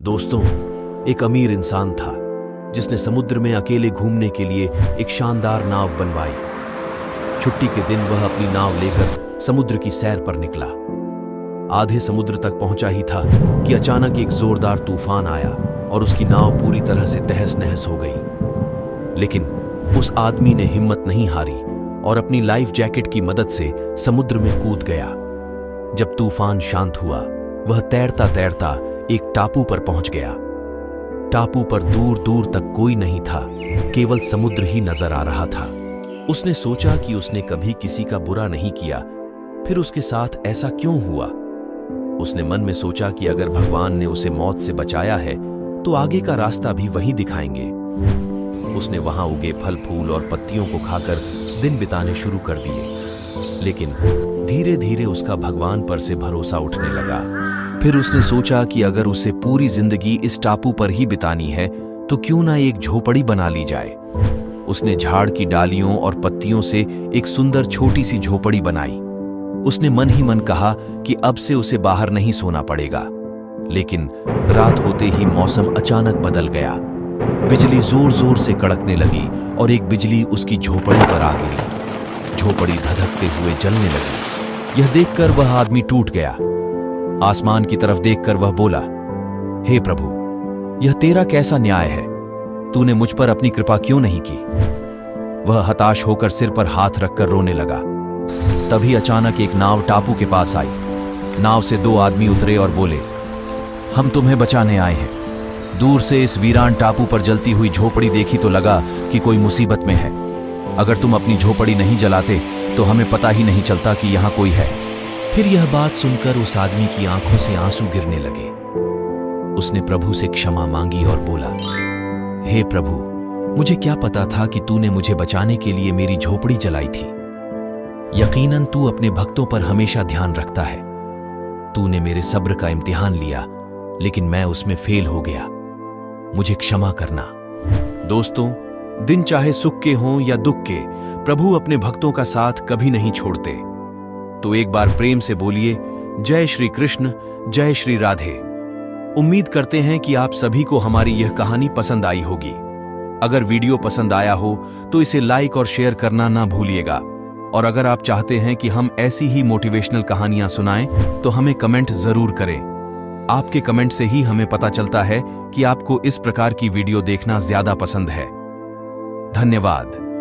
दोस्तों, एक अमीर इंसान था जिसने समुद्र में अकेले घूमने के लिए एक शानदार नाव बनवाई। छुट्टी के दिन वह अपनी नाव लेकर समुद्र की सैर पर निकला। आधे समुद्र तक पहुंचा ही था कि अचानक एक जोरदार तूफान आया और उसकी नाव पूरी तरह से तहस नहस हो गई। लेकिन उस आदमी ने हिम्मत नहीं हारी और अपनी लाइफ जैकेट की मदद से समुद्र में कूद गया। जब तूफान शांत हुआ, वह तैरता तैरता एक टापू पर पहुंच गया। टापू पर दूर दूर तक कोई नहीं था, केवल समुद्र ही नजर आ रहा था। उसने सोचा कि उसने कभी किसी का बुरा नहीं किया, फिर उसके साथ ऐसा क्यों हुआ? उसने मन में सोचा कि अगर भगवान ने उसे मौत से बचाया है तो आगे का रास्ता भी वही दिखाएंगे। उसने वहां उगे फल फूल और पत्तियों को खाकर दिन बिताने शुरू कर दिए। लेकिन धीरे धीरे उसका भगवान पर से भरोसा उठने लगा। फिर उसने सोचा कि अगर उसे पूरी जिंदगी इस टापू पर ही बितानी है तो क्यों ना एक झोपड़ी बना ली जाए। उसने झाड़ की डालियों और पत्तियों से एक सुंदर छोटी सी झोपड़ी बनाई। उसने मन ही मन कहा कि अब से उसे बाहर नहीं सोना पड़ेगा। लेकिन रात होते ही मौसम अचानक बदल गया। बिजली जोर जोर से कड़कने लगी और एक बिजली उसकी झोपड़ी पर आ गिरी। झोपड़ी धधकते हुए जलने लगी। यह देखकर वह आदमी टूट गया। आसमान की तरफ देखकर वह बोला, हे प्रभु, यह तेरा कैसा न्याय है? तूने मुझ पर अपनी कृपा क्यों नहीं की? वह हताश होकर सिर पर हाथ रखकर रोने लगा। तभी अचानक एक नाव टापू के पास आई। नाव से दो आदमी उतरे और बोले, हम तुम्हें बचाने आए हैं। दूर से इस वीरान टापू पर जलती हुई झोपड़ी देखी तो लगा कि कोई मुसीबत में है। अगर तुम अपनी झोपड़ी नहीं जलाते तो हमें पता ही नहीं चलता कि यहां कोई है। फिर यह बात सुनकर उस आदमी की आंखों से आंसू गिरने लगे। उसने प्रभु से क्षमा मांगी और बोला, हे प्रभु, मुझे क्या पता था कि तूने मुझे बचाने के लिए मेरी झोपड़ी जलाई थी। यकीनन तू अपने भक्तों पर हमेशा ध्यान रखता है। तूने मेरे सब्र का इम्तिहान लिया, लेकिन मैं उसमें फेल हो गया। मुझे क्षमा करना। दोस्तों, दिन चाहे सुख के हों या दुख के, प्रभु अपने भक्तों का साथ कभी नहीं छोड़ते। तो एक बार प्रेम से बोलिए, जय श्री कृष्ण, जय श्री राधे। उम्मीद करते हैं कि आप सभी को हमारी यह कहानी पसंद आई होगी। अगर वीडियो पसंद आया हो तो इसे लाइक और शेयर करना ना भूलिएगा। और अगर आप चाहते हैं कि हम ऐसी ही मोटिवेशनल कहानियां सुनाएं तो हमें कमेंट जरूर करें। आपके कमेंट से ही हमें पता चलता है कि आपको इस प्रकार की वीडियो देखना ज्यादा पसंद है। धन्यवाद।